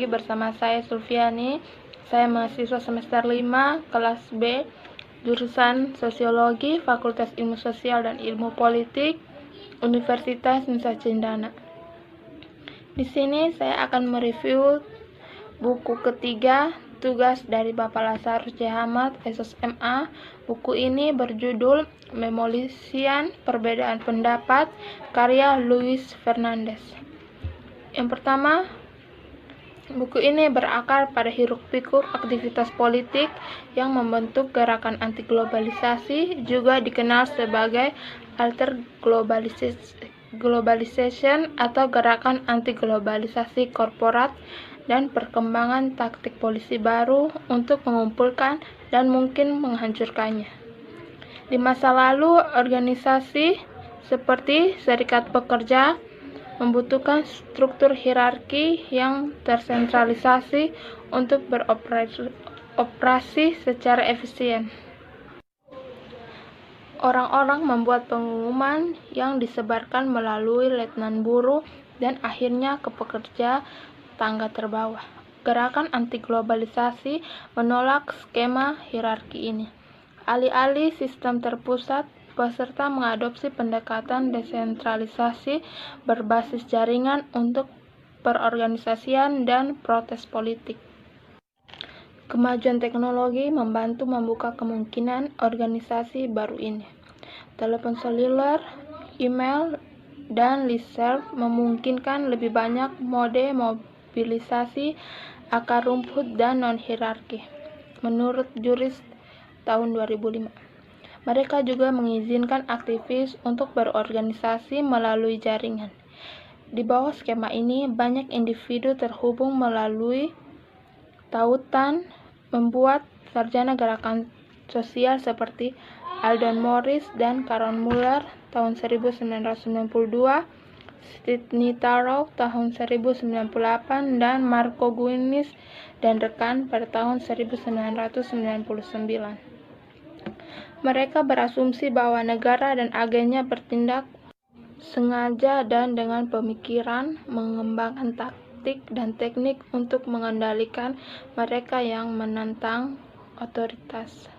lagi bersama saya Sulfiani. Saya mahasiswa semester 5 kelas B, jurusan Sosiologi, Fakultas Ilmu Sosial dan Ilmu Politik, Universitas Nusa Cendana. Di sini saya akan mereview buku ketiga, Tugas dari Bapak Lazarus C. Hamad, SSMA. Buku ini berjudul Memolisian Perbedaan Pendapat, karya Luis Fernandez. Yang pertama, buku ini berakar pada hiruk-pikuk aktivitas politik yang membentuk gerakan anti-globalisasi, juga dikenal sebagai alter globalization atau gerakan anti-globalisasi korporat, dan perkembangan taktik polisi baru untuk mengumpulkan dan mungkin menghancurkannya. Di masa lalu, organisasi seperti serikat pekerja membutuhkan struktur hierarki yang tersentralisasi untuk beroperasi secara efisien. Orang-orang membuat pengumuman yang disebarkan melalui letnan buruh dan akhirnya ke pekerja tangga terbawah. Gerakan anti-globalisasi menolak skema hierarki ini. Alih-alih sistem terpusat, peserta mengadopsi pendekatan desentralisasi berbasis jaringan untuk perorganisasian dan protes politik. Kemajuan teknologi membantu membuka kemungkinan organisasi baru ini. Telepon seluler, email, dan listserv memungkinkan lebih banyak mode mobilisasi akar rumput dan non-hierarki. Menurut Juris tahun 2005, mereka juga mengizinkan aktivis untuk berorganisasi melalui jaringan. Di bawah skema ini, banyak individu terhubung melalui tautan, membuat sarjana gerakan sosial seperti Alden Morris dan Caron Muller tahun 1992, Sidney Tarow tahun 1998, dan Marco Guinness dan rekan pada tahun 1999. Mereka berasumsi bahwa negara dan agennya bertindak sengaja dan dengan pemikiran, mengembangkan taktik dan teknik untuk mengendalikan mereka yang menentang otoritas.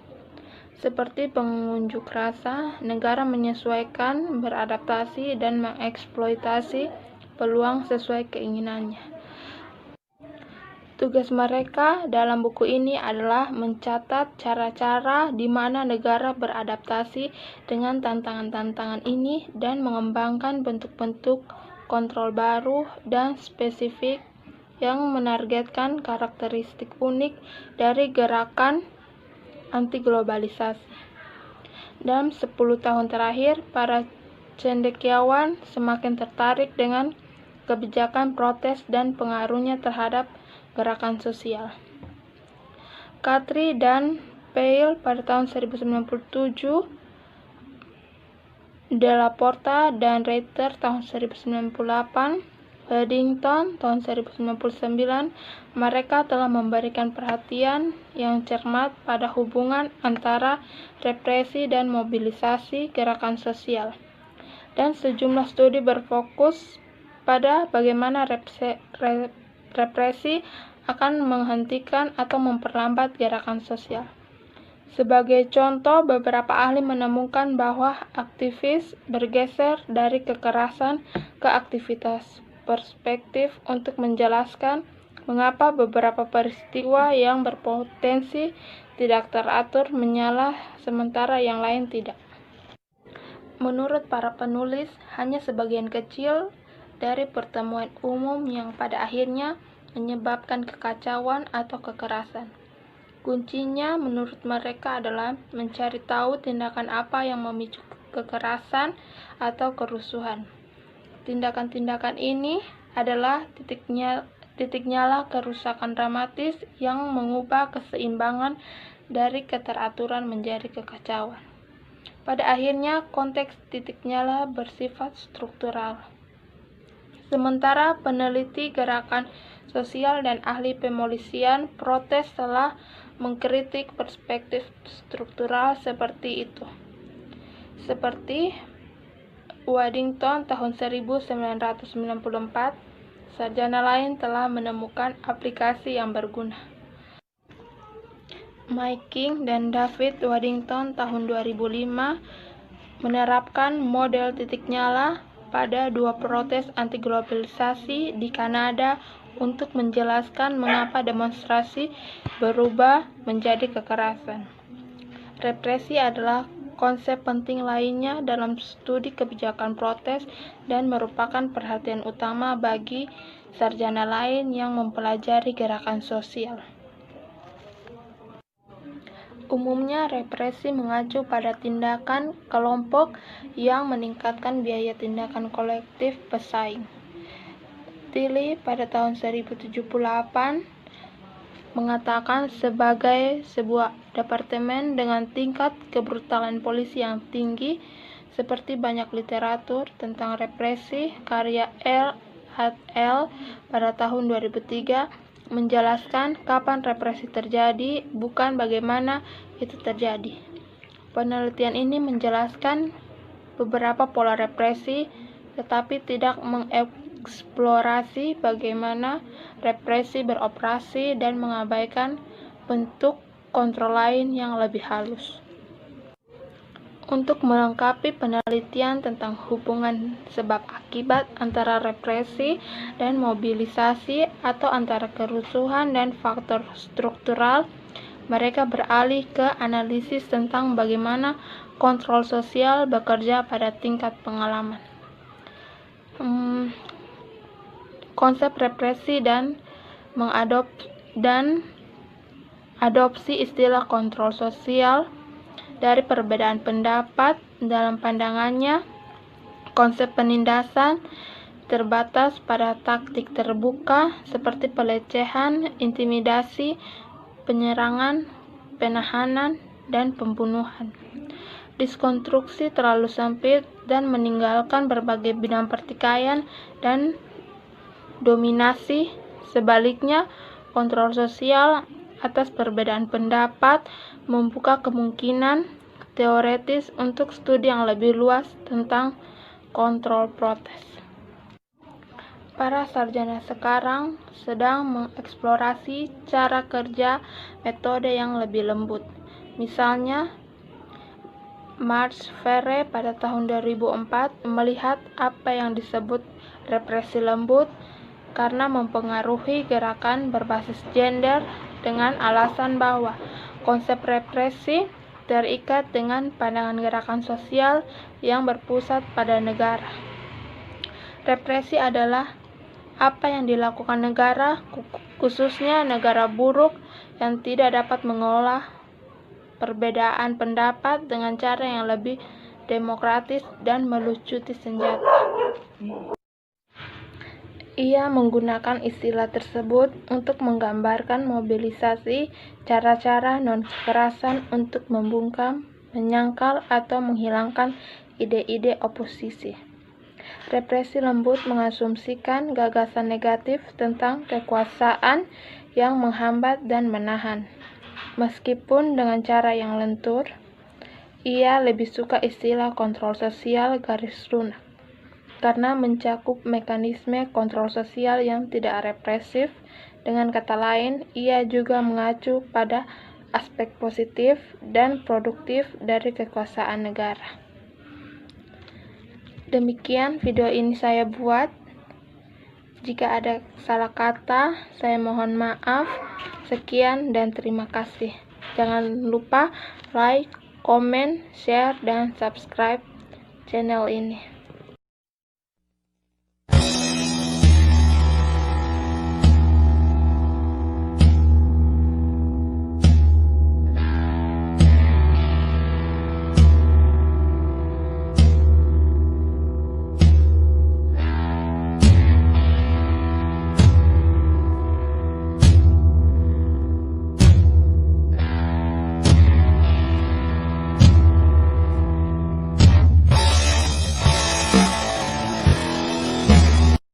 Seperti pengunjuk rasa, negara menyesuaikan, beradaptasi, dan mengeksploitasi peluang sesuai keinginannya. Tugas mereka dalam buku ini adalah mencatat cara-cara di mana negara beradaptasi dengan tantangan-tantangan ini dan mengembangkan bentuk-bentuk kontrol baru dan spesifik yang menargetkan karakteristik unik dari gerakan anti-globalisasi. Dalam 10 tahun terakhir, para cendekiawan semakin tertarik dengan kebijakan protes dan pengaruhnya terhadap gerakan sosial. Katri dan Peale pada tahun 1997, De La Porta dan Reiter tahun 1998, Waddington tahun 1999, mereka telah memberikan perhatian yang cermat pada hubungan antara represi dan mobilisasi gerakan sosial. Dan sejumlah studi berfokus pada bagaimana represi akan menghentikan atau memperlambat gerakan sosial. Sebagai contoh, beberapa ahli menemukan bahwa aktivis bergeser dari kekerasan ke aktivitas perspektif untuk menjelaskan mengapa beberapa peristiwa yang berpotensi tidak teratur menyala sementara yang lain tidak. Menurut para penulis, hanya sebagian kecil dari pertemuan umum yang pada akhirnya menyebabkan kekacauan atau kekerasan. Kuncinya menurut mereka adalah mencari tahu tindakan apa yang memicu kekerasan atau kerusuhan. Tindakan-tindakan ini adalah titik nyala kerusakan dramatis yang mengubah keseimbangan dari keteraturan menjadi kekacauan. Pada akhirnya, konteks titik nyala bersifat struktural. Sementara peneliti gerakan sosial dan ahli pemolisian protes telah mengkritik perspektif struktural seperti itu. Seperti Waddington tahun 1994, sarjana lain telah menemukan aplikasi yang berguna. Mike King dan David Waddington tahun 2005 menerapkan model titik nyala pada 2 protes anti-globalisasi di Kanada untuk menjelaskan mengapa demonstrasi berubah menjadi kekerasan. Represi adalah konsep penting lainnya dalam studi kebijakan protes dan merupakan perhatian utama bagi sarjana lain yang mempelajari gerakan sosial. Umumnya, represi mengacu pada tindakan kelompok yang meningkatkan biaya tindakan kolektif pesaing. Tilly pada tahun 1078 mengatakan sebagai sebuah departemen dengan tingkat kebrutalan polisi yang tinggi, seperti banyak literatur tentang represi karya L. et al. Pada tahun 2003 menjelaskan kapan represi terjadi, bukan bagaimana itu terjadi. Penelitian ini menjelaskan beberapa pola represi, tetapi tidak mengeksplorasi bagaimana represi beroperasi dan mengabaikan bentuk kontrol lain yang lebih halus. Untuk melengkapi penelitian tentang hubungan sebab akibat antara represi dan mobilisasi atau antara kerusuhan dan faktor struktural, mereka beralih ke analisis tentang bagaimana kontrol sosial bekerja pada tingkat pengalaman. Konsep represi dan adopsi istilah kontrol sosial. Dari perbedaan pendapat dalam pandangannya, konsep penindasan terbatas pada taktik terbuka seperti pelecehan, intimidasi, penyerangan, penahanan, dan pembunuhan. Diskonstruksi terlalu sempit dan meninggalkan berbagai bidang pertikaian dan dominasi. Sebaliknya, kontrol sosial atas perbedaan pendapat membuka kemungkinan teoretis untuk studi yang lebih luas tentang kontrol protes. Para sarjana sekarang sedang mengeksplorasi cara kerja metode yang lebih lembut. Misalnya, Marx Ferre pada tahun 2004 melihat apa yang disebut represi lembut karena mempengaruhi gerakan berbasis gender dengan alasan bahwa konsep represi terikat dengan pandangan gerakan sosial yang berpusat pada negara. Represi adalah apa yang dilakukan negara, khususnya negara buruk, yang tidak dapat mengolah perbedaan pendapat dengan cara yang lebih demokratis dan melucuti senjata. Ia menggunakan istilah tersebut untuk menggambarkan mobilisasi cara-cara non-kekerasan untuk membungkam, menyangkal, atau menghilangkan ide-ide oposisi. Represi lembut mengasumsikan gagasan negatif tentang kekuasaan yang menghambat dan menahan. Meskipun dengan cara yang lentur, ia lebih suka istilah kontrol sosial garis lunak, karena mencakup mekanisme kontrol sosial yang tidak represif. Dengan kata lain, ia juga mengacu pada aspek positif dan produktif dari kekuasaan negara. Demikian video ini saya buat. Jika ada salah kata, saya mohon maaf. Sekian dan terima kasih. Jangan lupa like, komen, share, dan subscribe channel ini.